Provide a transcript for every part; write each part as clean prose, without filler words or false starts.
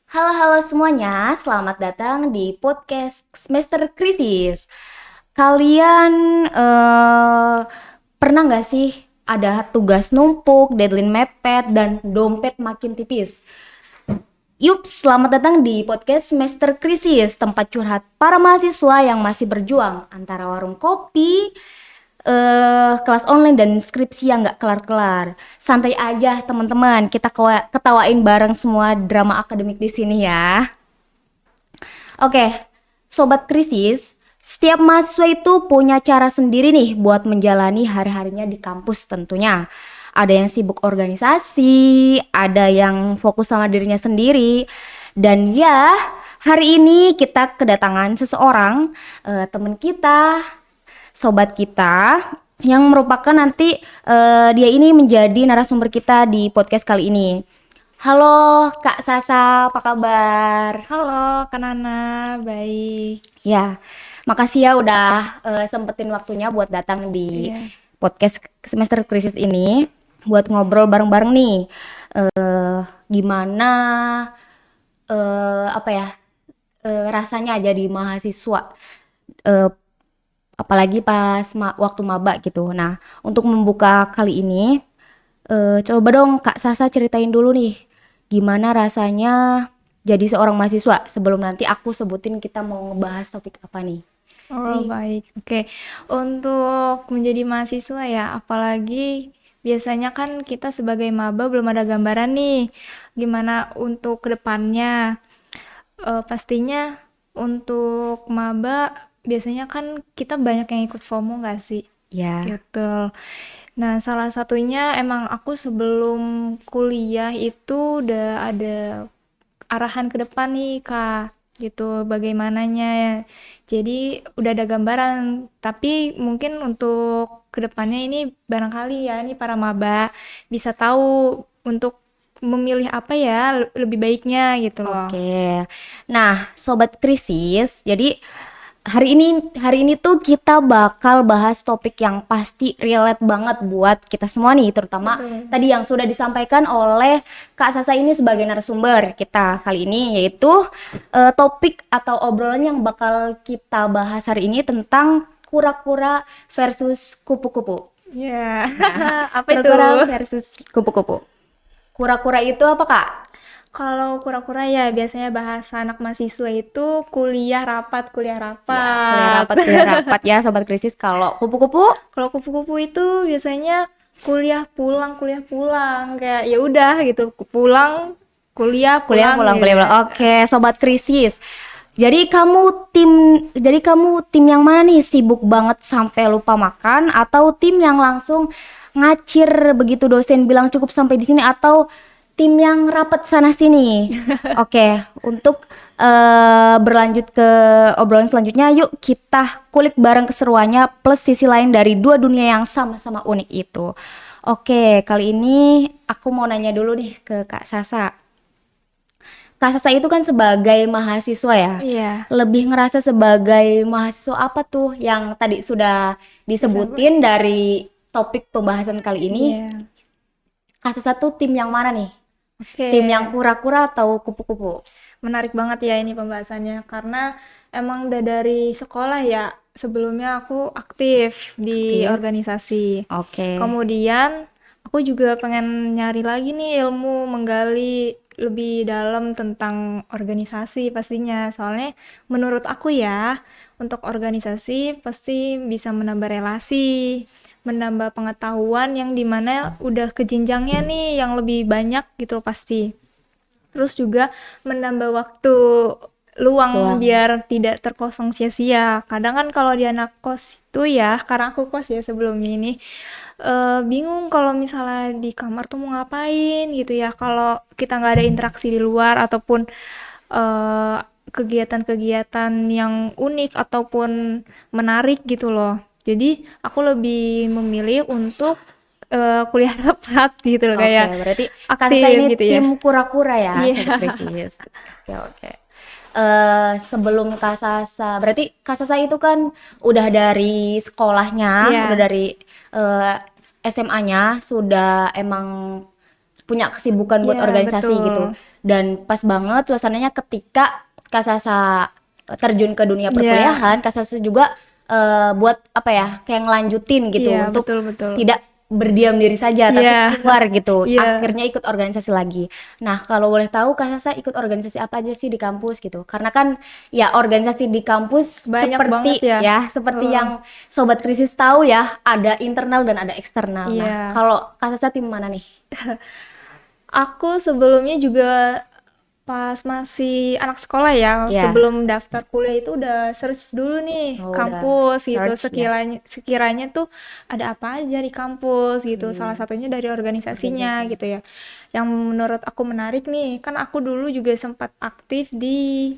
Halo semuanya, selamat datang di podcast Semester Krisis. Kalian pernah nggak sih ada tugas numpuk, deadline mepet, dan dompet makin tipis? Yups, selamat datang di podcast Semester Krisis, tempat curhat para mahasiswa yang masih berjuang antara warung kopi, kelas online dan skripsi yang nggak kelar-kelar. Santai aja teman-teman, kita ketawain bareng semua drama akademik di sini ya. Oke, sobat krisis, setiap mahasiswa itu punya cara sendiri nih buat menjalani hari-harinya di kampus tentunya. Ada yang sibuk organisasi, ada yang fokus sama dirinya sendiri. Dan ya, hari ini kita kedatangan seseorang, teman kita, sobat kita yang merupakan nanti dia ini menjadi narasumber kita di podcast kali ini. Halo Kak Sasa, apa kabar? Halo, Kak Nana, baik. Ya, makasih ya udah sempetin waktunya buat datang di Iya. podcast semester krisis ini buat ngobrol bareng-bareng nih. Gimana apa ya rasanya jadi mahasiswa, eh, apalagi pas waktu maba gitu. Nah, untuk membuka kali ini, coba dong Kak Sasa ceritain dulu nih, gimana rasanya jadi seorang mahasiswa sebelum nanti aku sebutin kita mau ngebahas topik apa nih. Oh, Nih, baik. Oke. Untuk menjadi mahasiswa ya, apalagi biasanya kan kita sebagai maba belum ada gambaran nih gimana untuk kedepannya. Pastinya untuk maba biasanya kan kita banyak yang ikut FOMO nggak sih? ya, Gitu. Nah, salah satunya emang aku sebelum kuliah itu udah ada arahan ke depan nih Kak, gitu bagaimananya. Jadi udah ada gambaran, tapi mungkin untuk kedepannya ini barangkali ya ini para maba bisa tahu untuk memilih apa ya lebih baiknya gitu loh. oke. Nah, sobat krisis, jadi hari ini tuh kita bakal bahas topik yang pasti relate banget buat kita semua nih, terutama Betul. tadi yang sudah disampaikan oleh Kak Sasa ini sebagai narasumber kita kali ini, yaitu topik atau obrolan yang bakal kita bahas hari ini tentang kura-kura versus kupu-kupu. Ya, Nah, apa itu? kura-kura versus kupu-kupu. Kura-kura itu apa, Kak? Kalau kura-kura ya biasanya bahasa anak mahasiswa itu kuliah rapat, kuliah Ya, rapat. kuliah rapat ya sobat krisis. Kalau kupu-kupu, Kalau kupu-kupu itu biasanya kuliah pulang kayak ya udah gitu pulang kuliah pulang pulang gitu. kuliah pulang. Oke, sobat krisis. Jadi kamu tim yang mana nih? Sibuk banget sampai lupa makan atau tim yang langsung ngacir begitu dosen bilang cukup sampai di sini atau tim yang rapat sana sini? Oke, untuk berlanjut ke obrolan selanjutnya, yuk kita kulik bareng keseruannya plus sisi lain dari dua dunia yang sama-sama unik itu. Oke, kali ini aku mau nanya dulu nih ke Kak Sasa. Kak Sasa itu kan sebagai mahasiswa ya, Iya, lebih ngerasa sebagai mahasiswa apa tuh yang tadi sudah bisa. disebutin dari topik pembahasan kali ini? Iya. Kak Sasa tuh tim yang mana nih? Oke, Tim yang kura-kura atau kupu-kupu? menarik banget ya ini pembahasannya karena emang udah dari sekolah ya sebelumnya aku aktif di Aktif. organisasi. Oke. Kemudian aku juga pengen nyari lagi nih ilmu menggali lebih dalam tentang organisasi pastinya. Soalnya menurut aku ya, untuk organisasi pasti bisa menambah relasi, menambah pengetahuan yang dimana udah ke jenjangnya nih yang lebih banyak gitu pasti. Terus juga menambah waktu luang Luang. biar tidak terkosong sia-sia. Kadang kan kalau di anak kos itu ya, karena aku kos ya sebelumnya ini, bingung kalau misalnya di kamar tuh mau ngapain gitu ya. Kalau kita nggak ada interaksi di luar ataupun eh, kegiatan-kegiatan yang unik ataupun menarik gitu loh. Jadi aku lebih memilih untuk kuliah rapat gitu loh Oke, kayak berarti Kak Sasa aktif ini gitu ya. tim kura-kura ya, Iya. sobat krisis. Oke, oke. Sebelum Kak Sasa, berarti Kak Sasa itu kan udah dari sekolahnya, udah Iya, dari SMA-nya, sudah emang punya kesibukan buat Iya, organisasi gitu. betul. Dan pas banget suasananya ketika Kak Sasa terjun ke dunia Iya, perkuliahan, Kak Sasa juga buat apa ya, kayak ngelanjutin gitu iya, untuk betul betul. tidak berdiam diri saja tapi Iya, keluar gitu. iya. Akhirnya ikut organisasi lagi. Nah, kalau boleh tahu Kak Sasa ikut organisasi apa aja sih di kampus gitu? Karena kan ya organisasi di kampus Banyak banget ya. seperti Heeh. yang Sobat Krisis tahu ya, ada internal dan ada eksternal. Nah, Iya. kalau Kak Sasa tim mana nih? Aku sebelumnya juga pas masih anak sekolah ya, Ya, sebelum daftar kuliah itu udah search dulu nih oh, udah kampus gitu, search ya sekiranya sekiranya tuh ada apa aja di kampus gitu. Salah hmm, satunya dari organisasinya organisasi. gitu ya. Yang menurut aku menarik nih, kan aku dulu juga sempat aktif di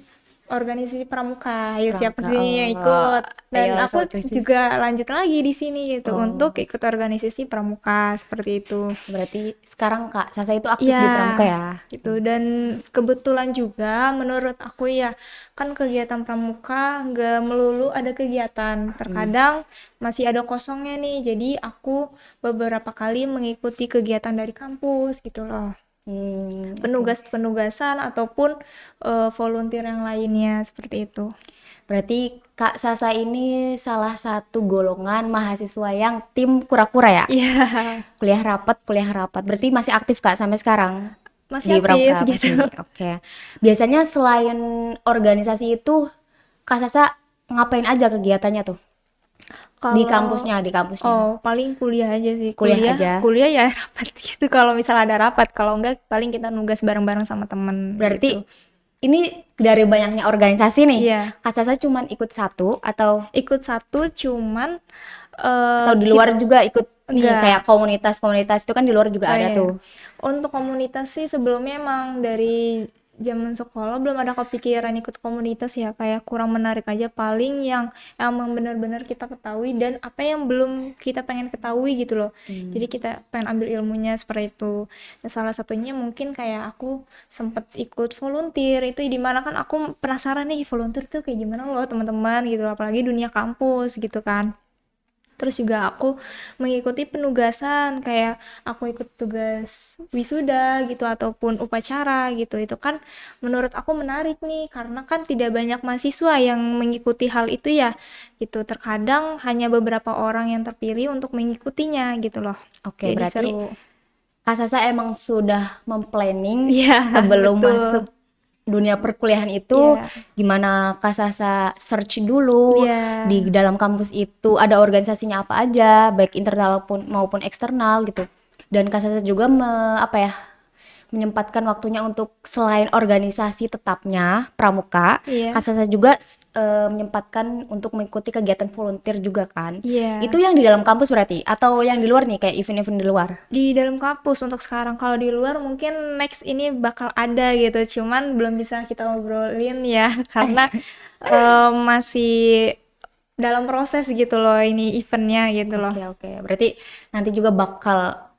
organisasi pramuka. Ayo siapa Pramuka. sih yang Oh, ikut? Dan ayo aku Sobat Krisis. juga lanjut lagi di sini gitu Oh, untuk ikut organisasi pramuka seperti itu. berarti sekarang Kak Sasa itu aktif Iya, di Pramuka ya? gitu. Dan kebetulan juga menurut aku ya, kan kegiatan pramuka nggak melulu ada kegiatan. Hmm. Terkadang masih ada kosongnya nih. Jadi aku beberapa kali mengikuti kegiatan dari kampus gitu loh. Oke. Penugas-penugasan ataupun volunteer yang lainnya seperti itu. Berarti Kak Sasa ini salah satu golongan mahasiswa yang tim kura-kura ya? Iya, Kuliah rapat, kuliah rapat. Berarti masih aktif Kak sampai sekarang masih di aktif Pramuka gitu. masih. Oke. Biasanya selain organisasi itu Kak Sasa ngapain aja kegiatannya tuh? Kalau Di kampusnya. oh, paling kuliah aja sih. Kuliah Kuliah, aja. kuliah ya rapat gitu kalau misalnya ada rapat. Kalau enggak paling kita nugas bareng-bareng sama temen Berarti gitu. ini dari banyaknya organisasi nih. Iya, Kak Sasa cuman ikut satu ikut satu cuman atau di kita luar juga ikut nih kayak enggak. komunitas-komunitas itu kan di luar juga Oh ada iya. tuh. Untuk komunitas sih sebelumnya emang dari zaman sekolah belum ada kepikiran ikut komunitas ya, kayak kurang menarik aja, paling yang emang benar-benar kita ketahui dan apa yang belum kita pengen ketahui gitu loh. Jadi kita pengen ambil ilmunya seperti itu. Dan salah satunya mungkin kayak aku sempet ikut volunteer itu, di mana kan aku penasaran nih volunteer tuh kayak gimana loh teman-teman gitu, apalagi dunia kampus gitu kan. Terus juga aku mengikuti penugasan, kayak aku ikut tugas wisuda gitu ataupun upacara gitu. Itu kan menurut aku menarik nih karena kan tidak banyak mahasiswa yang mengikuti hal itu ya gitu. Terkadang hanya beberapa orang yang terpilih untuk mengikutinya gitu loh. Oke, Jadi berarti seru. Kak Sasa emang sudah memplanning Iya, sebelum betul. masuk dunia perkuliahan itu Iya. gimana Kak Sasa search dulu Iya. di dalam kampus itu ada organisasinya apa aja baik internal maupun eksternal gitu dan Kak Sasa juga apa ya menyempatkan waktunya untuk selain organisasi tetapnya Pramuka Kak Iya. Sasa juga menyempatkan untuk mengikuti kegiatan volunteer juga kan itu Iya. yang di dalam kampus berarti atau yang di luar nih kayak event-event di luar. Di dalam kampus untuk sekarang. Kalau di luar mungkin next ini bakal ada gitu, cuman belum bisa kita obrolin ya karena masih dalam proses gitu loh ini eventnya gitu loh. Oke oke. Berarti nanti juga bakal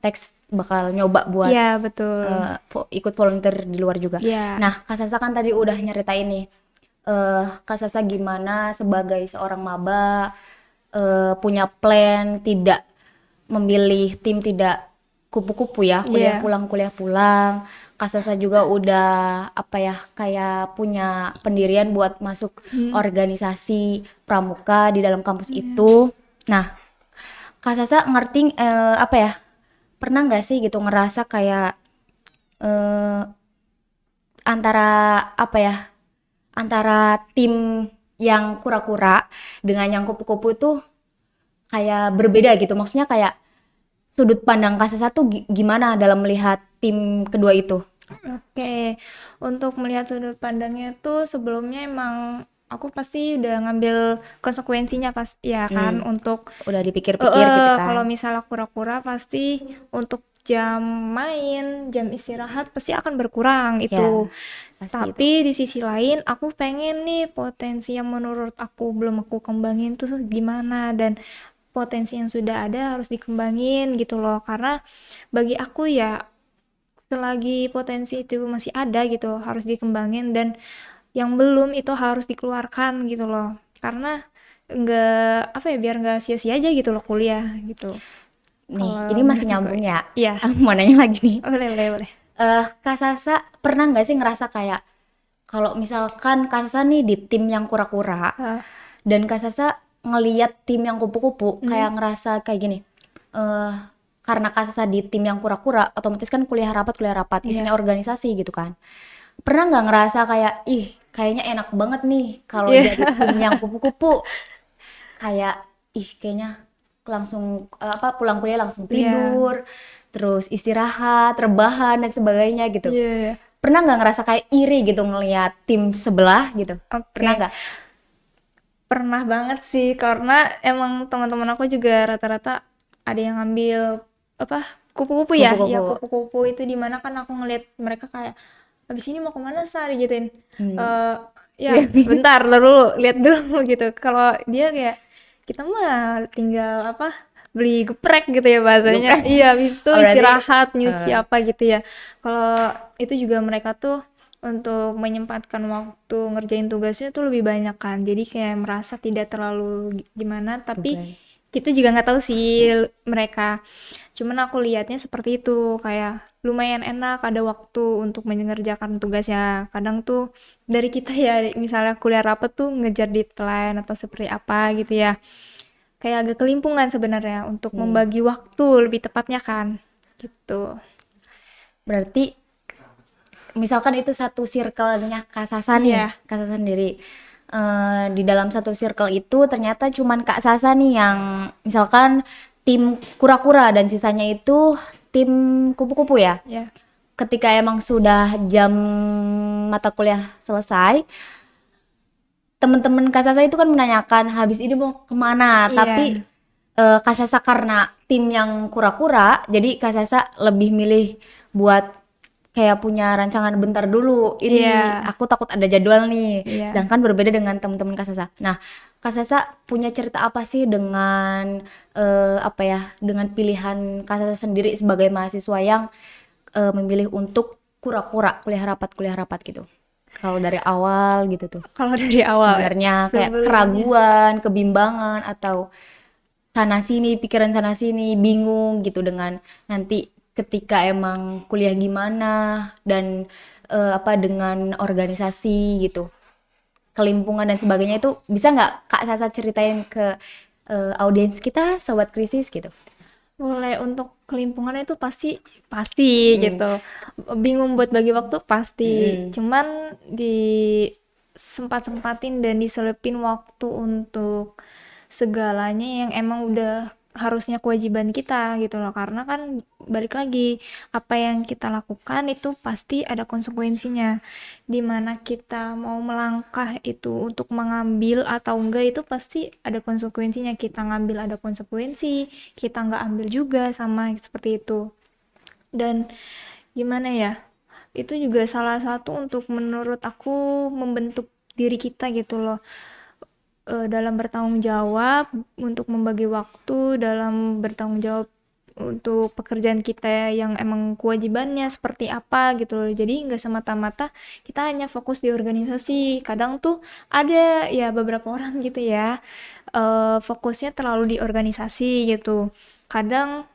nyoba buat Iya betul. ikut volunteer di luar juga. Iya. Nah, Kak Sasa kan tadi udah nyeritain nih. Kak Sasa gimana sebagai seorang maba punya plan tidak memilih tim tidak kupu-kupu ya, Iya. kuliah pulang. Kak Sasa juga udah apa ya kayak punya pendirian buat masuk organisasi pramuka di dalam kampus itu. Nah, Kak Sasa ngerti apa ya? Pernah nggak sih gitu ngerasa kayak eh, antara apa ya? Antara tim yang kura-kura dengan yang kupu-kupu itu kayak berbeda gitu. Maksudnya kayak sudut pandang Kak Sasa tuh gimana dalam melihat tim kedua itu? Oke, untuk melihat sudut pandangnya tuh sebelumnya emang aku pasti udah ngambil konsekuensinya pas ya kan Hmm, untuk udah dipikir-pikir gitu kalau kan? misalnya kura-kura pasti untuk jam main, jam istirahat pasti akan berkurang Ya, itu. pasti itu. Tapi di sisi lain aku pengen nih potensi yang menurut aku belum aku kembangin tuh gimana, dan potensi yang sudah ada harus dikembangin gitu loh. Karena bagi aku ya selagi potensi itu masih ada gitu harus dikembangin, dan yang belum itu harus dikeluarkan gitu loh. Karena nggak apa ya, biar nggak sia-sia aja gitu loh kuliah gitu. Nih, kalau ini masih menurut aku. nyambung ya. Iya, Mau nanya lagi nih. boleh boleh boleh. Kak Sasa pernah nggak sih ngerasa kayak kalau misalkan Kak Sasa nih di tim yang kura-kura Ah, dan Kak Sasa ngeliat tim yang kupu-kupu hmm, kayak ngerasa kayak gini. eh karena Kak Sasa di tim yang kura-kura, otomatis kan kuliah rapat, isinya iya. organisasi gitu kan. Pernah nggak ngerasa kayak, ih, kayaknya enak banget nih kalau Iya. jadi tim yang kupu-kupu. Kayak, ih, kayaknya langsung apa pulang kuliah langsung Iya. tidur, terus istirahat, rebahan dan sebagainya gitu. Iya, iya. Pernah nggak ngerasa kayak iri gitu ngelihat tim sebelah gitu? Pernah Oke. nggak? Pernah banget sih karena emang teman-teman aku juga rata-rata ada yang ngambil apa kupu-kupu ya, ya Kupu-kupu. kupu-kupu itu di mana kan aku ngeliat mereka kayak habis ini mau kemana sih gituin. Hmm. Eh ya bentar dulu lihat dulu gitu. Kalau dia kayak kita mah tinggal apa beli geprek gitu ya bahasanya. Geprek. Iya, habis itu Oh, berarti istirahat nyuci eh, apa gitu ya. Kalau itu juga mereka tuh untuk menyempatkan waktu ngerjain tugasnya tuh lebih banyak kan. Jadi kayak merasa tidak terlalu gimana, tapi tugas. kita juga nggak tahu sih mereka. Cuman aku lihatnya seperti itu, kayak lumayan enak ada waktu untuk mengerjakan tugasnya. Kadang tuh dari kita ya, misalnya kuliah rapet tuh ngejar deadline atau seperti apa gitu ya. Kayak agak kelimpungan sebenarnya untuk Hmm. membagi waktu lebih tepatnya kan. Gitu. Berarti misalkan itu satu circle-nya Kak Sasa nih, Iya, Kak Sasa sendiri. Di dalam satu circle itu ternyata cuman Kak Sasa nih yang misalkan tim kura-kura dan sisanya itu tim kupu-kupu ya. ya. Ketika emang sudah jam mata kuliah selesai, teman-teman Kak Sasa itu kan menanyakan habis ini mau kemana, tapi Iya. Kak Sasa karena tim yang kura-kura, jadi Kak Sasa lebih milih buat kayak punya rancangan bentar dulu. Ini Iya. aku takut ada jadwal nih. Iya. Sedangkan berbeda dengan teman-teman Kak Sasa. Nah, Kak Sasa punya cerita apa sih dengan apa ya, dengan pilihan Kak Sasa sendiri sebagai mahasiswa yang memilih untuk kura-kura, kuliah rapat gitu. Kalau dari awal gitu tuh. Kalau dari awal ya, Sebenarnya kayak sebelumnya. keraguan, kebimbangan atau sana sini, pikiran sana sini, bingung gitu dengan nanti ketika emang kuliah gimana dan apa dengan organisasi gitu, kelimpungan dan sebagainya itu bisa nggak Kak Sasa ceritain ke audiens kita, sobat krisis gitu? Mulai untuk kelimpungan itu pasti pasti Mm, gitu. Bingung buat bagi waktu pasti. mm-mm. Cuman di sempat-sempatin dan diselipin waktu untuk segalanya yang emang udah harusnya kewajiban kita gitu loh. Karena kan balik lagi apa yang kita lakukan itu pasti ada konsekuensinya. Dimana kita mau melangkah itu untuk mengambil atau enggak itu pasti ada konsekuensinya. Kita ngambil ada konsekuensi, kita nggak ambil juga sama seperti itu. Dan gimana ya, itu juga salah satu untuk menurut aku membentuk diri kita gitu loh. Dalam bertanggung jawab untuk membagi waktu, dalam bertanggung jawab untuk pekerjaan kita yang emang kewajibannya seperti apa gitu loh. Jadi nggak semata-mata kita hanya fokus di organisasi. Kadang tuh ada ya beberapa orang gitu ya, fokusnya terlalu di organisasi gitu. Kadang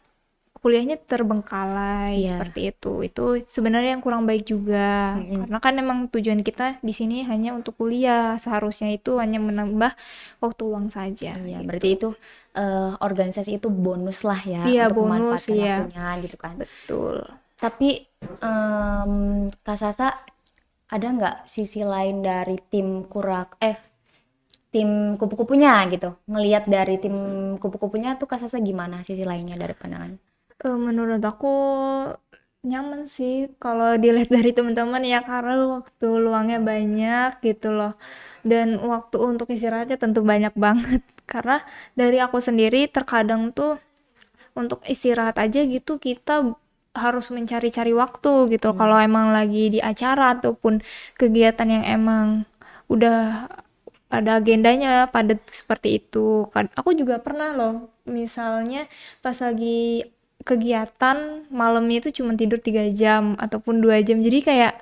kuliahnya terbengkalai Iya. seperti itu. Itu sebenarnya yang kurang baik juga. Mm-mm. Karena kan emang tujuan kita di sini hanya untuk kuliah. Seharusnya itu hanya menambah waktu luang saja Iya, berarti gitu. itu organisasi itu bonus lah ya Iya, untuk bonus memanfaatkan ya. waktunya gitu kan. Betul. Tapi Kak Sasa ada nggak sisi lain dari tim kupu-kupunya gitu? Ngelihat dari tim kupu-kupunya tuh Kak Sasa gimana sisi lainnya dari pandangan? Menurut aku nyaman sih kalau dilihat dari teman-teman ya karena waktu luangnya banyak gitu loh. Dan waktu untuk istirahatnya tentu banyak banget. Karena dari aku sendiri terkadang tuh untuk istirahat aja gitu kita harus mencari-cari waktu gitu kalau Hmm. emang lagi di acara ataupun kegiatan yang emang udah ada agendanya padat seperti itu kan aku juga pernah loh misalnya pas lagi kegiatan malamnya itu cuma tidur 3 jam ataupun 2 jam jadi kayak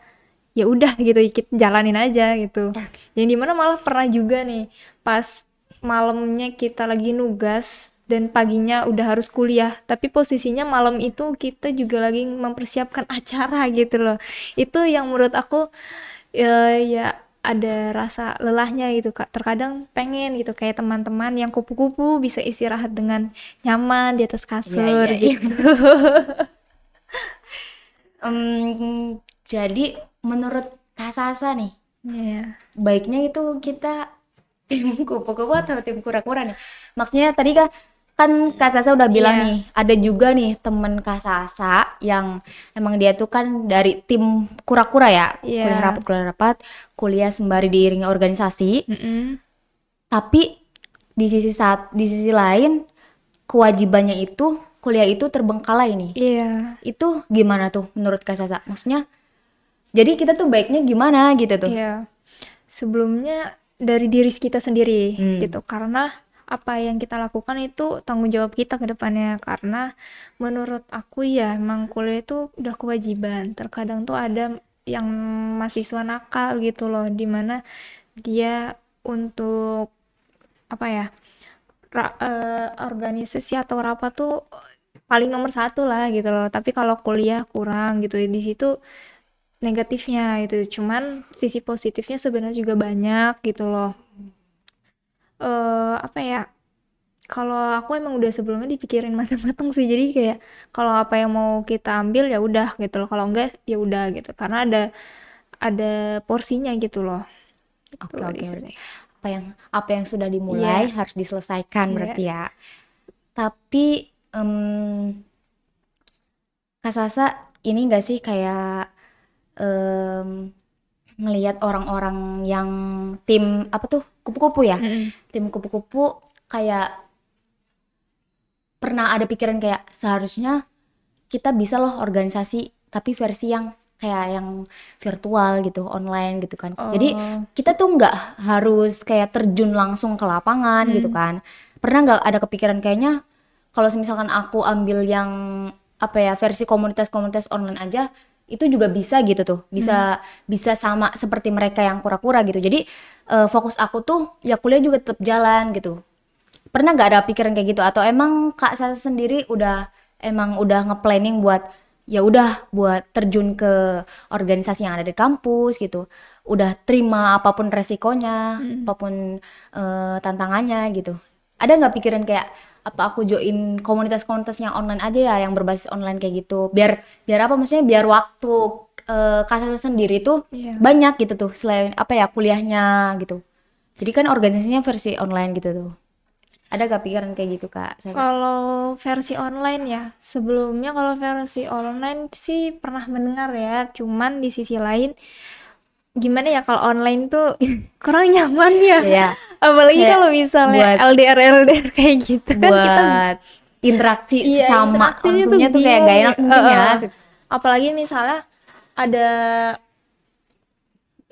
ya udah gitu kita jalanin aja gitu yang dimana malah pernah juga nih pas malamnya kita lagi nugas dan paginya udah harus kuliah, tapi posisinya malam itu kita juga lagi mempersiapkan acara gitu loh. Itu yang menurut aku ya ada rasa lelahnya gitu Kak. Terkadang pengen gitu kayak teman-teman yang kupu-kupu bisa istirahat dengan nyaman di atas Iya, kasur iya, iya. gitu. Jadi menurut Kak Sasa nih, Iya. baiknya itu kita tim kupu-kupu atau tim kura-kura nih? Maksudnya tadi kan Kak Sasa udah bilang Iya. nih, ada juga nih temen Kak Sasa yang emang dia tuh kan dari tim kura-kura ya, Iya. kuliah rapat, kuliah sembari diiringi organisasi. Mm-mm. Tapi di sisi lain kewajibannya itu kuliah itu terbengkalai nih. Iya. Itu gimana tuh menurut Kak Sasa? Maksudnya jadi kita tuh baiknya gimana gitu tuh? Iya. Sebelumnya dari diri kita sendiri Hmm. gitu. Karena apa yang kita lakukan itu tanggung jawab kita ke depannya. Karena menurut aku ya emang kuliah itu udah kewajiban. Terkadang tuh ada yang mahasiswa nakal gitu loh, dimana dia untuk apa ya, organisasi atau rapat tuh paling nomor satu lah gitu loh, tapi kalau kuliah kurang gitu di situ negatifnya itu. Cuman sisi positifnya sebenarnya juga banyak gitu loh. Apa ya, kalau aku emang udah sebelumnya dipikirin matang-matang sih, jadi kayak kalau apa yang mau kita ambil ya udah gitu loh, kalau enggak ya udah gitu, karena ada porsinya gitu loh, itu Oke, di oke, berarti sini. apa yang sudah dimulai Iya. harus diselesaikan Iya. berarti ya. Tapi Kak Sasa ini enggak sih kayak em, ngelihat orang-orang yang tim apa tuh kupu-kupu ya? Mm-mm. Tim kupu-kupu kayak pernah ada pikiran kayak seharusnya kita bisa loh organisasi tapi versi yang kayak yang virtual gitu, online gitu kan. Jadi Oh. kita tuh nggak harus kayak terjun langsung ke lapangan gitu Mm. kan. Pernah nggak ada kepikiran kayaknya kalau misalkan aku ambil yang apa ya versi komunitas-komunitas online aja itu juga bisa gitu tuh. Bisa bisa sama seperti mereka yang kura-kura gitu. Jadi fokus aku tuh ya kuliah juga tetap jalan gitu. Pernah nggak ada pikiran kayak gitu atau emang Kak Sasa sendiri udah nge-planning buat ya udah buat terjun ke organisasi yang ada di kampus gitu. Udah terima apapun resikonya, apapun tantangannya gitu. Ada nggak pikiran kayak apa aku join komunitas-komunitas yang online aja ya yang berbasis online kayak gitu. Biar biar apa maksudnya biar waktu Kak Sasa sendiri tuh Iya. banyak gitu tuh selain apa ya kuliahnya gitu. Jadi kan organisasinya versi online gitu tuh. Ada gak pikiran kayak gitu Kak Sasa? Kalau versi online ya, sebelumnya kalau versi online sih pernah mendengar ya, cuman di sisi lain gimana ya, kalau online tuh kurang nyaman ya. Ya, Apalagi kayak kalau misalnya buat LDR LDR kayak gitu kan kita buat interaksi iya sama interaksinya tuh langsungnya tuh kayak gak bingung. enak mungkin ya. Apalagi misalnya ada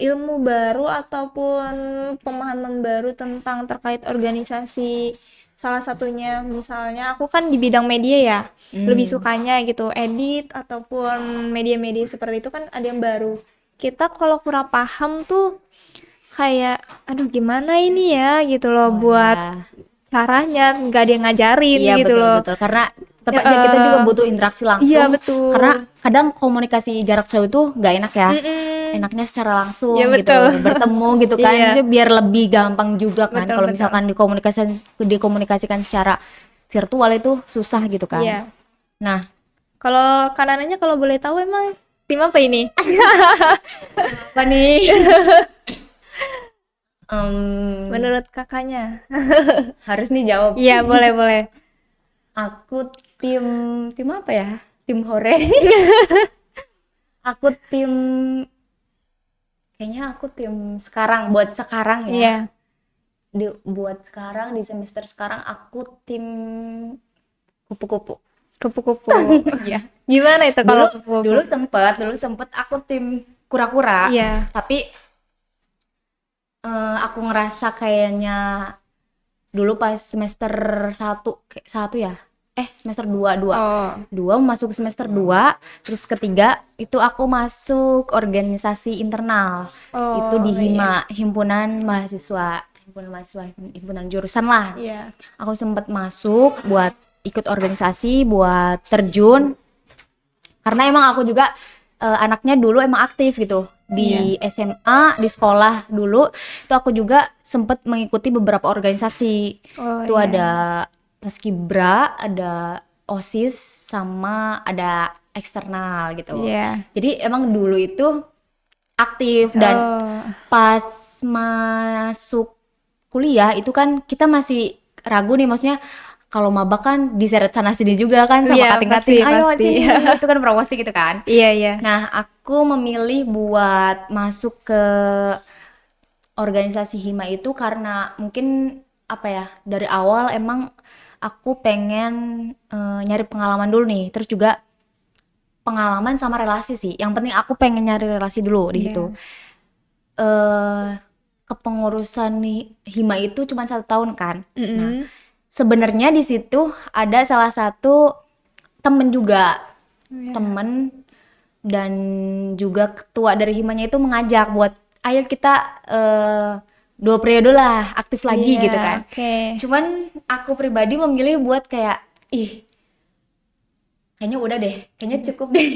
ilmu baru ataupun pemahaman baru tentang terkait organisasi. Salah satunya misalnya aku kan di bidang media ya, lebih sukanya gitu edit ataupun media-media seperti itu kan ada yang baru. Kita kalau kurang paham tuh kayak aduh gimana ini ya gitu loh Oh buat ya. caranya, nggak ada yang ngajarin Iya gitu betul loh. betul karena tetap Ya, aja kita juga butuh interaksi iya langsung karena betul. kadang komunikasi jarak jauh itu gak enak ya. Mm-mm. Enaknya secara Iya langsung gitu, betul. bertemu gitu kan. Iya, Maksudnya biar lebih gampang juga kan. betul Kalau betul. misalkan dikomunikasikan secara virtual itu susah gitu kan. Iya. Nah, Kalau kanannya kalau boleh tahu emang tim apa ini? apa nih? Em, Menurut kakaknya? harus nih jawab. Iya, boleh boleh. Aku tim tim apa ya? Tim hore. Aku tim kayaknya aku tim sekarang buat sekarang ya. Iya, Buat sekarang di semester sekarang aku tim kupu-kupu. kupu-kupu. Iya. Gimana itu Dulu kalau kupu-kupu? dulu sempet aku tim kura-kura. Iya. Tapi aku ngerasa kayaknya dulu pas semester satu ya. Semester 2 Oh, 2 masuk semester 2 terus ketiga itu aku masuk organisasi internal. Itu oh di iya. HIMA, Himpunan Mahasiswa himpunan mahasiswa, himpunan jurusan lah. Iya. Aku sempat masuk buat ikut organisasi, buat terjun. Karena emang aku juga anaknya dulu emang aktif gitu. Di SMA, di sekolah dulu, itu aku juga sempat mengikuti beberapa organisasi. Oh, Itu iya. ada Paskibra, ada OSIS, sama ada eksternal gitu. Iya. Jadi emang dulu itu aktif dan Oh, pas masuk kuliah itu kan kita masih ragu nih, maksudnya kalau maba kan diseret sana sini juga kan sama iya kating-kating, pasti ayo pasti. sini, itu kan promosi gitu kan. Iya iya. Nah, aku memilih buat masuk ke organisasi Hima itu karena mungkin apa ya, dari awal emang aku pengen nyari pengalaman dulu nih, terus juga pengalaman sama relasi sih. Yang penting aku pengen nyari relasi dulu di situ. Iya. eh Kepengurusan Hima itu cuma 1 tahun kan. Nah, Mm-mm. sebenarnya di situ ada salah satu temen juga, Iya. temen dan juga ketua dari Himanya itu mengajak buat ayo kita 2 periode lah aktif lagi Iya, gitu kan. oke. Cuman aku pribadi memilih buat kayak kayaknya udah deh, kayaknya cukup deh.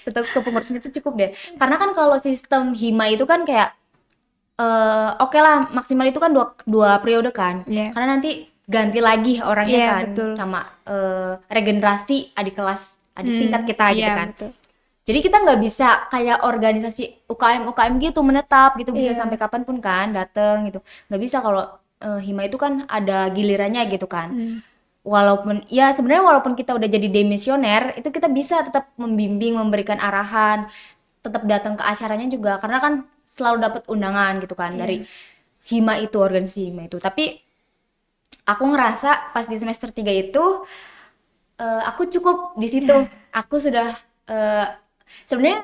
Satu kepengurusan itu cukup deh. Karena kan kalau sistem Hima itu kan kayak oke lah maksimal itu kan dua periode kan. Iya. Karena nanti ganti lagi orangnya Iya, kan betul. sama regenerasi adik kelas, adik tingkat kita gitu Iya, kan. betul. Jadi kita nggak bisa kayak organisasi UKM gitu menetap gitu, bisa Iya. sampai kapanpun kan dateng gitu. Nggak bisa kalau Hima itu kan ada gilirannya gitu kan. Walaupun ya sebenarnya walaupun kita udah jadi demisioner, itu kita bisa tetap membimbing, memberikan arahan, tetap datang ke acaranya juga karena kan selalu dapat undangan gitu kan dari Hima itu, organisasi Hima itu. Tapi aku ngerasa pas di semester 3 itu aku cukup di situ. Aku sudah sebenarnya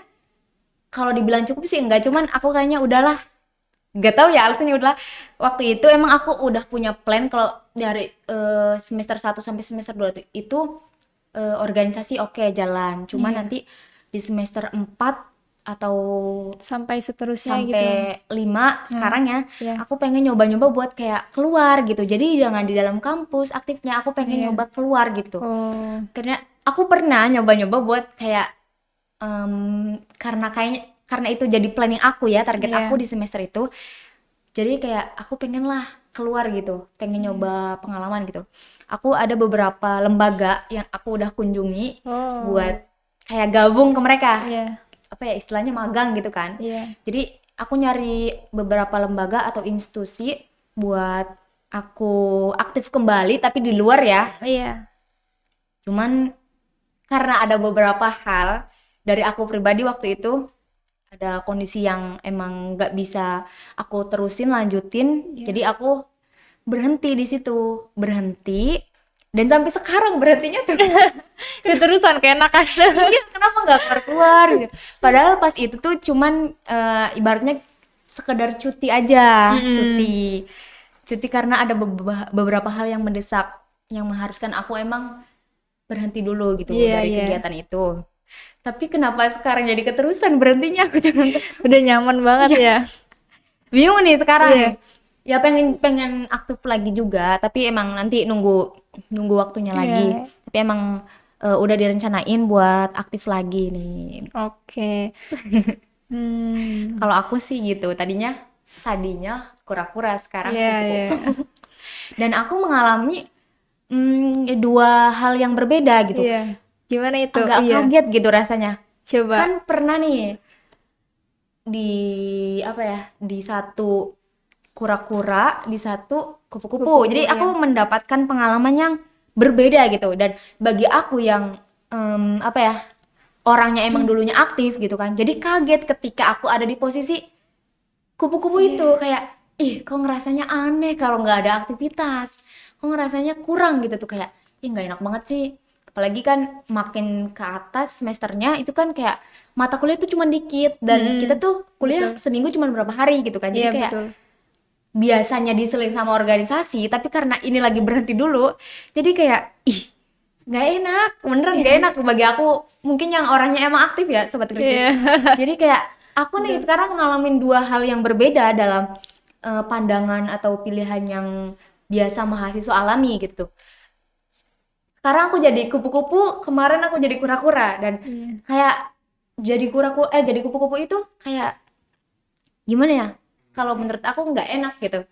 kalau dibilang cukup sih enggak, cuman aku kayaknya udahlah. Gak tahu ya alasannya, udahlah. Waktu itu emang aku udah punya plan kalau dari semester 1 sampai semester 2 itu organisasi oke jalan. Cuman nanti di semester 4 atau Sampai seterusnya gitu. sampai 5 sekarang ya, Iya. aku pengen nyoba-nyoba buat kayak keluar gitu. Jadi jangan di dalam kampus aktifnya, aku pengen nyoba keluar gitu. Oh, Karena aku pernah nyoba-nyoba buat kayak karena itu jadi planning aku ya, target Iya. aku di semester itu. Jadi kayak aku pengen lah keluar gitu, pengen nyoba pengalaman gitu. Aku ada beberapa lembaga yang aku udah kunjungi Oh. buat kayak gabung ke mereka. Iya. Apa ya istilahnya, magang gitu kan. Iya. Jadi aku nyari beberapa lembaga atau institusi buat aku aktif kembali tapi di luar ya. Iya. Cuman karena ada beberapa hal dari aku pribadi waktu itu, ada kondisi yang emang nggak bisa aku terusin lanjutin, jadi aku berhenti di situ, berhenti dan sampai sekarang berhentinya tuh. Keterusan keenakan. Iya, kenapa nggak keluar gitu. Padahal pas itu tuh cuman ibaratnya sekedar cuti aja, cuti karena ada beberapa hal yang mendesak yang mengharuskan aku emang berhenti dulu gitu Iya, dari iya. kegiatan itu. Tapi kenapa sekarang jadi keterusan berhentinya, aku jangan Udah nyaman banget ya. bingung nih sekarang. Iya. Ya pengen aktif lagi juga, tapi emang nanti nunggu waktunya lagi. Iya. Tapi emang udah direncanain buat aktif lagi nih. Oke. Kalau aku sih gitu, tadinya kura-kura, sekarang Iya, kupu-kupu. iya. Dan aku mengalami 2 hal yang berbeda gitu. Iya. Gimana itu? Agak Iya. kaget gitu rasanya. Coba. Kan pernah nih di apa ya, di satu kura-kura, di satu kupu-kupu. Kupu-kupu, Jadi aku iya. mendapatkan pengalaman yang berbeda gitu. Dan bagi aku yang apa ya, orangnya emang dulunya aktif gitu kan. Jadi kaget ketika aku ada di posisi kupu-kupu itu, kayak kok ngerasanya aneh kalau nggak ada aktivitas. Kok ngerasanya kurang gitu tuh, kayak nggak enak banget sih. Apalagi kan makin ke atas semesternya itu kan kayak mata kuliah tuh cuma dikit dan kita tuh kuliah seminggu cuma berapa hari gitu kan. Jadi Iya, kayak betul. biasanya diseling sama organisasi, tapi karena ini lagi berhenti dulu, jadi kayak nggak enak, beneran nggak enak bagi aku. Mungkin yang orangnya emang aktif ya sobat krisis. Iya. Jadi kayak aku nih sekarang ngalamin 2 hal yang berbeda dalam pandangan atau pilihan yang biasa mahasiswa alami gitu tuh. Sekarang aku jadi kupu-kupu, kemarin aku jadi kura-kura, dan kayak jadi kupu-kupu itu kayak gimana ya? Kalau menurut aku nggak enak gitu,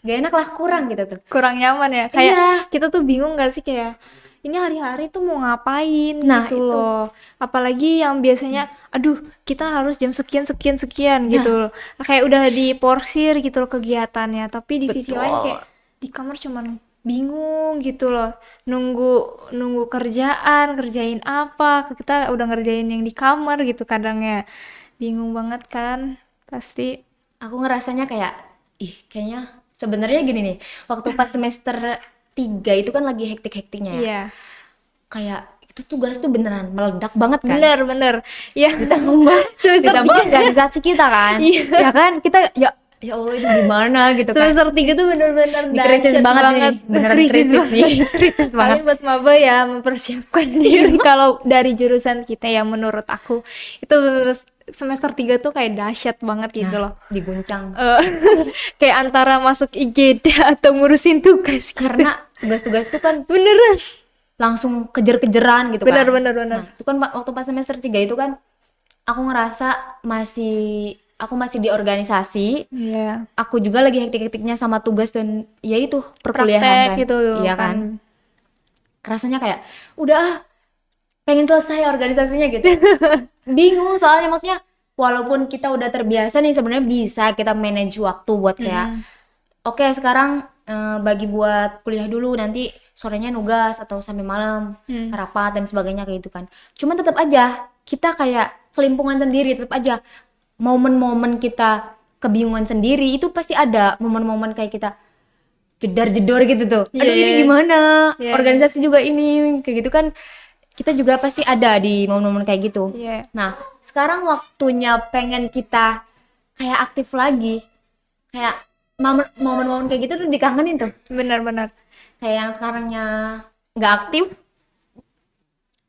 nggak enak lah, kurang gitu tuh. Kurang nyaman ya, kayak Iya. kita tuh bingung gak sih kayak ini hari-hari tuh mau ngapain Nah gitu itu, loh, apalagi yang biasanya aduh kita harus jam sekian sekian sekian gitu nah loh, kayak udah diporsir gitu loh kegiatannya, tapi di sisi lain betul. kayak di kamar cuman bingung gitu loh, nunggu nunggu kerjain apa, kita udah ngerjain yang di kamar gitu, kadang ya bingung banget kan pasti. Aku ngerasanya kayak, ih kayaknya sebenarnya gini nih, waktu pas semester 3 itu kan lagi hektik-hektiknya ya. Iya, Kayak itu tugas tuh beneran meledak banget kan. bener ya. Ditambah Semester ditambah 3. organisasi kita kan. Iya. Ya kan? Kita ya Allah ini gimana gitu kan. Semester 3 tuh bener-bener Ini krisis dahsyat banget nih. Beneran krisis nih. banget. Krisis banget. Kalian buat maba ya mempersiapkan diri. Kalau dari jurusan kita ya menurut aku itu bener semester 3 tuh kayak dahsyat banget gitu Nah, loh. diguncang. Eh, kayak antara masuk IGD atau ngurusin tugas gitu. Karena tugas-tugas itu kan Beneran. langsung kejar-kejaran gitu kan. Bener. Nah, itu kan waktu pas semester 3 itu kan aku ngerasa aku masih di organisasi. Iya. Aku juga lagi hektik-hektiknya sama tugas dan ya itu perkuliahan Praktek kan. gitu Iya kan. Rasanya kayak udah pengen selesai organisasinya gitu. Bingung soalnya, maksudnya walaupun kita udah terbiasa nih sebenarnya bisa kita manage waktu buat kayak oke sekarang bagi buat kuliah dulu, nanti sorenya nugas atau sampai malam rapat dan sebagainya kayak gitu kan. Cuman tetap aja kita kayak kelimpungan sendiri, tetap aja momen-momen kita kebingungan sendiri itu pasti ada, momen-momen kayak kita jedar-jedor gitu tuh. Aduh ini gimana? Iya. Organisasi juga ini kayak gitu kan. Kita juga pasti ada di momen-momen kayak gitu. Iya. Nah, sekarang waktunya pengen kita kayak aktif lagi. Kayak momen-momen kayak gitu tuh dikangenin tuh. Benar-benar. Kayak yang sekarangnya nggak aktif,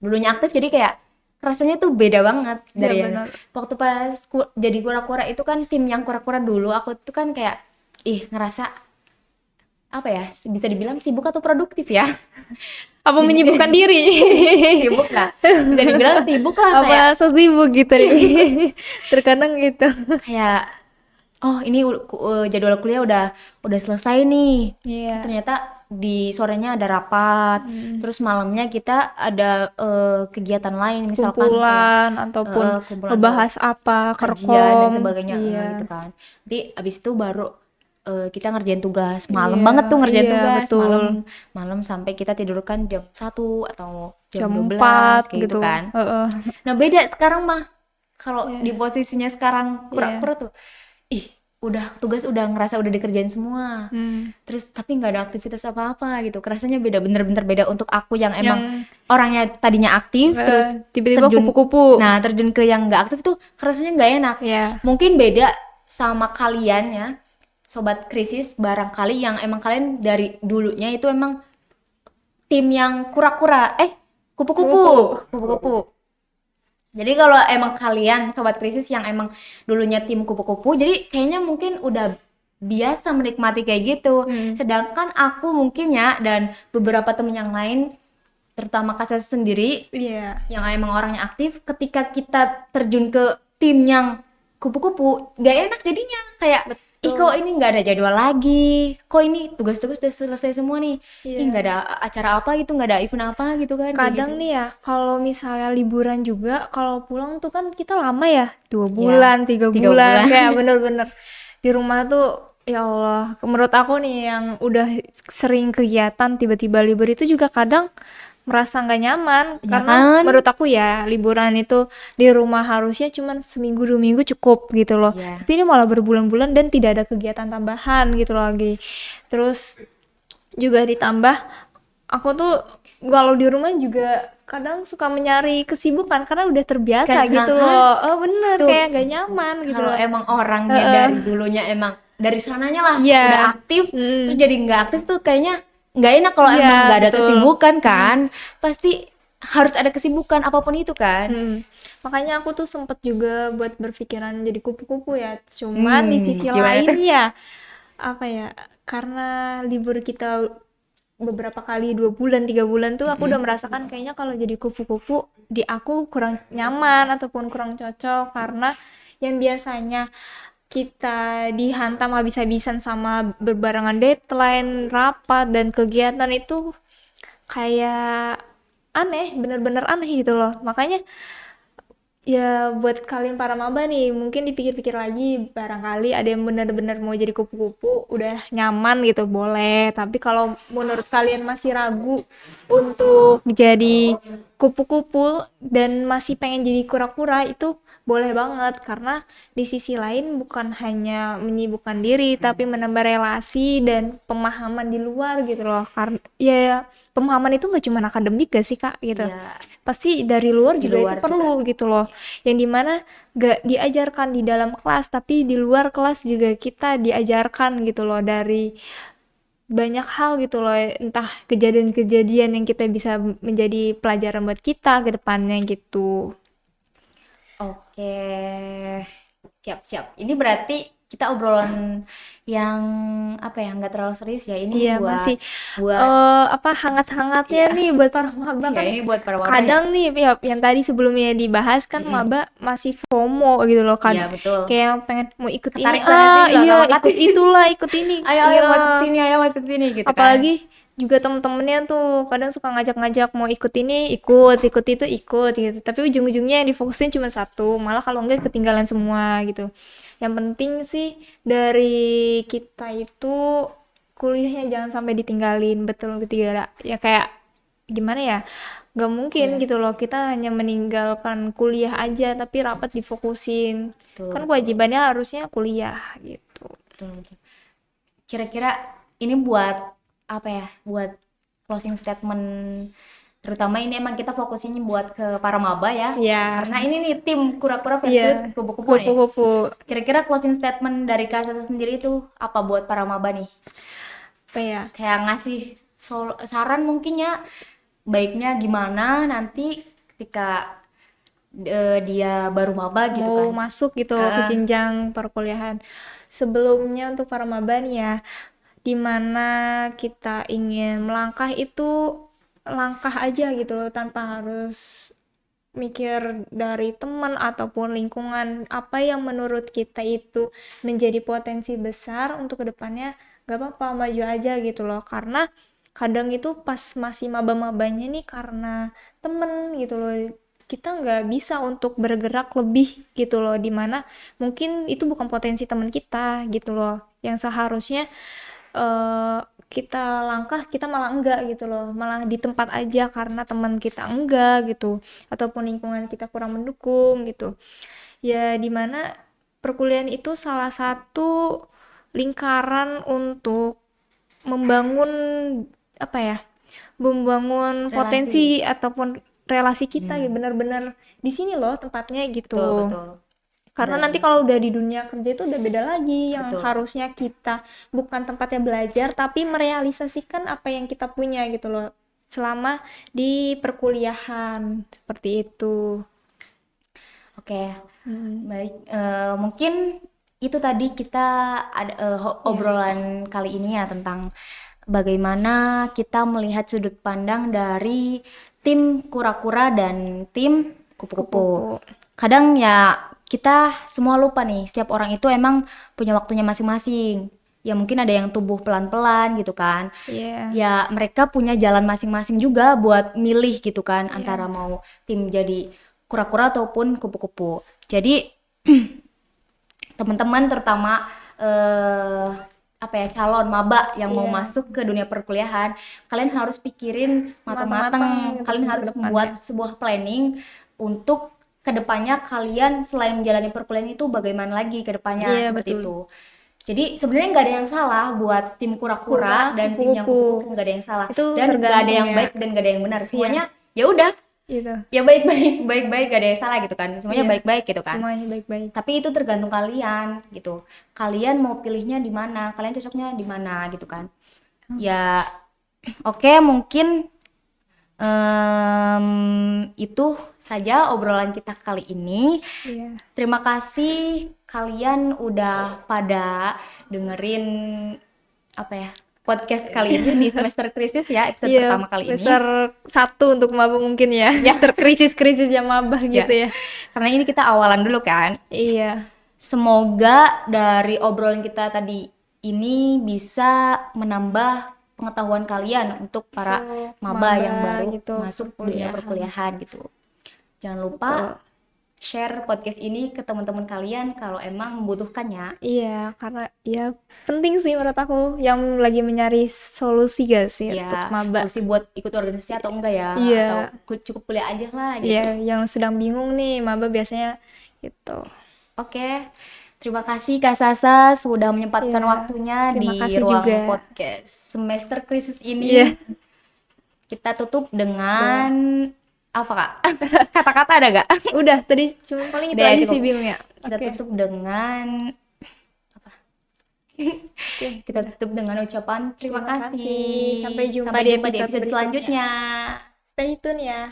dulunya aktif, jadi kayak rasanya tuh beda banget dari yang benar. waktu pas jadi kura-kura itu kan, tim yang kura-kura dulu aku tuh kan kayak ngerasa apa ya, bisa dibilang sibuk atau produktif ya. Apa menyibukkan diri? Sibuk lah, bisa dibilang sibuk lah, kayak Apa so sibuk gitu nih. Terkadang gitu. kayak oh ini jadwal kuliah udah selesai nih. Iya. Ternyata di sorenya ada rapat, terus malamnya kita ada kegiatan lain, misalkan kayak Kumpulan ataupun kumpulan ngebahas apa, kajian dan kerkom. sebagainya Iya. gitu kan. Nanti abis itu baru kita ngerjain tugas malam banget tuh, ngerjain Iya, tugas betul. malam sampai kita tidur kan jam 1 atau jam Jam 12 4 kayak gitu gitu. kan. Heeh. Nah beda sekarang mah, kalau di posisinya sekarang kura-kura tuh tugas udah ngerasa udah dikerjain semua, terus tapi nggak ada aktivitas apa-apa gitu. Kerasanya beda, bener-bener beda untuk aku yang emang orangnya tadinya aktif terus Tiba-tiba terjun kupu-kupu. nah terjun ke yang nggak aktif tuh kerasanya nggak enak. Iya. Mungkin beda sama kalian ya sobat krisis, barangkali yang emang kalian dari dulunya itu emang tim yang kura-kura kupu-kupu. Jadi kalau emang kalian sobat krisis yang emang dulunya tim kupu-kupu, jadi kayaknya mungkin udah biasa menikmati kayak gitu. Sedangkan aku mungkin ya, dan beberapa temen yang lain, terutama Kak sendiri Iya. yang emang orangnya aktif, ketika kita terjun ke tim yang kupu-kupu gak enak jadinya, kayak ih kok ini nggak ada jadwal lagi, kok ini tugas-tugas udah selesai semua nih, ih nggak ada acara apa gitu, nggak ada event apa gitu kan. Kayak Kadang gitu. nih ya, kalau misalnya liburan juga, kalau pulang tuh kan kita lama ya, 2 bulan, 3 3 bulan. bulan, kayak bener-bener di rumah tuh, ya Allah. Menurut aku nih yang udah sering kegiatan tiba-tiba libur itu juga kadang merasa nggak nyaman, Ya karena kan? menurut aku ya liburan itu di rumah harusnya cuman seminggu 2 minggu cukup gitu loh. Iya. Tapi ini malah berbulan-bulan dan tidak ada kegiatan tambahan gitu lagi. Terus juga ditambah aku tuh kalau di rumah juga kadang suka mencari kesibukan karena udah terbiasa Kan, gitu nah, loh. Oh bener, tuh. kayak gak nyaman gitu Kalau loh. emang orangnya dari dulunya emang dari sananya lah Iya. udah aktif, terus jadi nggak aktif tuh kayaknya nggak enak. Kalau Iya, emang nggak ada betul. kesibukan kan, pasti harus ada kesibukan apapun itu kan. Makanya aku tuh sempet juga buat berpikiran jadi kupu-kupu ya. Cuman di sisi Gimana lain tuh? ya apa ya, karena libur kita beberapa kali 2 bulan 3 bulan tuh aku udah merasakan kayaknya kalau jadi kupu-kupu di aku kurang nyaman ataupun kurang cocok, karena yang biasanya kita dihantam habis-habisan sama berbarengan deadline, rapat, dan kegiatan itu kayak aneh, bener-bener aneh gitu loh. Makanya ya buat kalian para maba nih, mungkin dipikir-pikir lagi, barangkali ada yang benar-benar mau jadi kupu-kupu, udah nyaman gitu, boleh. Tapi kalau menurut kalian masih ragu untuk jadi kupu-kupu dan masih pengen jadi kura-kura, itu boleh banget. Karena di sisi lain bukan hanya menyibukkan diri, tapi menambah relasi dan pemahaman di luar gitu loh. Karena ya pemahaman itu nggak cuma akademik gak sih Kak gitu. Ya, Pasti dari luar di juga itu luar juga. perlu gitu loh, yang dimana gak diajarkan di dalam kelas tapi di luar kelas juga kita diajarkan gitu loh, dari banyak hal gitu loh, entah kejadian-kejadian yang kita bisa menjadi pelajaran buat kita ke depannya gitu. Oke, siap-siap. Ini berarti kita obrolan yang apa ya, nggak terlalu serius ya. Ini Iya, buat masih buat apa hangat-hangatnya iya, nih buat para maba ya kan. ini buat para maba ya. Kadang nih ya, yang tadi sebelumnya dibahas kan, Mm-mm. maba masih FOMO gitu loh kan, Iya betul. kayak yang pengen mau ikut ini, Ketarik sana sini nggak iya sama ikut Kati. itulah ikut ini, Ayo ayo iya. masuk sini gitu kan. Apalagi juga temen-temennya tuh kadang suka ngajak-ngajak mau ikut ini, ikut itu ikut gitu, tapi ujung-ujungnya yang difokusin cuma satu, malah kalau enggak ketinggalan semua gitu. Yang penting sih dari kita itu kuliahnya jangan sampai ditinggalin, betul tidak ya, kayak gimana ya, nggak mungkin Iya, gitu loh kita hanya meninggalkan kuliah aja tapi rapat difokusin, betul kan betul kewajibannya harusnya kuliah gitu. betul betul. Kira-kira ini buat apa ya? Buat closing statement, terutama ini emang kita fokusnya buat ke para maba ya. Iya, Karena ini nih tim kura-kura iya, versus kupu-kupu nih. kupu-kupu. Kira-kira closing statement dari Kak Sasa sendiri itu apa buat para maba nih? Apa ya, Kayak ngasih saran mungkin ya, baiknya gimana nanti ketika dia baru maba gitu mau kan. masuk gitu ke Heeh, jenjang perkuliahan. Sebelumnya untuk para maba nih ya, dimana kita ingin melangkah itu langkah aja gitu loh, tanpa harus mikir dari teman ataupun lingkungan apa yang menurut kita itu menjadi potensi besar untuk kedepannya, gak apa-apa maju aja gitu loh. Karena kadang itu pas masih maba-mabanya nih, karena temen gitu loh, kita nggak bisa untuk bergerak lebih gitu loh, dimana mungkin itu bukan potensi teman kita gitu loh, yang seharusnya eh, kita langkah, kita malah enggak gitu loh, malah di tempat aja karena teman kita enggak gitu, ataupun lingkungan kita kurang mendukung gitu ya, dimana perkuliahan itu salah satu lingkaran untuk membangun apa ya, membangun relasi. potensi ataupun relasi kita ya, Hmm, benar-benar di sini loh tempatnya betul gitu. betul. Karena Benar nanti benar. kalau udah di dunia kerja itu udah beda lagi, yang Betul. harusnya kita bukan tempatnya belajar tapi merealisasikan apa yang kita punya gitu loh selama di perkuliahan seperti itu. Oke, Hmm. baik. Mungkin itu tadi kita ada Ya, obrolan kali ini ya tentang bagaimana kita melihat sudut pandang dari tim kura-kura dan tim kupu-kupu. kupu-kupu. Kadang ya kita semua lupa nih, setiap orang itu emang punya waktunya masing-masing. Ya mungkin ada yang tumbuh pelan-pelan gitu kan. Iya, Ya mereka punya jalan masing-masing juga buat milih gitu kan antara iya, mau tim jadi kura-kura ataupun kupu-kupu. Jadi teman-teman terutama eh apa ya, calon maba yang mau iya. masuk ke dunia perkuliahan, kalian harus pikirin Matang-matang matang-matang, gitu kalian untuk harus kedepannya. membuat sebuah planning untuk kedepannya kalian selain menjalani perkuliahan itu bagaimana lagi kedepannya Iya, seperti betul. itu. Jadi sebenarnya nggak ada yang salah buat tim Kura, kura-kura dan tim yang kupu-kupu. kupu-kupu, nggak ada yang salah Itu dan nggak ada tergantung yang ya. baik dan nggak ada yang benar, Iya, semuanya ya udah, gitu. ya baik-baik baik-baik, gak ada yang salah gitu kan, semuanya Iya, baik-baik gitu kan. semuanya baik-baik. Tapi itu tergantung kalian gitu. Kalian mau pilihnya di mana? Kalian cocoknya di mana gitu kan? Ya, oke mungkin itu saja obrolan kita kali ini. Iya. Terima kasih kalian udah pada dengerin apa ya podcast kali ini di semester krisis ya, episode Iya, pertama kali ini. semester 1 untuk maba mungkin ya. Terkrisis-krisis yang maba gitu ya. Karena ini kita awalan dulu kan. Iya. Semoga dari obrolan kita tadi ini bisa menambah pengetahuan kalian untuk para maba yang baru gitu, masuk dunia perkuliahan gitu. Jangan lupa share podcast ini ke teman-teman kalian kalau emang membutuhkannya. Iya, karena ya penting sih menurut aku yang lagi mencari solusi gak sih Ya, untuk maba. solusi buat ikut organisasi atau enggak ya, Iya. atau cukup kuliah aja lah gitu. Iya, yang sedang bingung nih maba biasanya gitu. Oke, terima kasih Kak Sasa sudah menyempatkan Iya, waktunya terima di kasih ruang juga. podcast semester krisis ini. Iya. Kita tutup dengan apa Kak? Kata-kata ada gak? Udah, tadi cuma paling itu Udah ya, aja cukup. sih bingungnya. Kita Oke. tutup dengan apa? Kita tutup dengan ucapan terima Terima kasih. kasih. Sampai jumpa di episode episode berikutnya. selanjutnya. Stay tune ya.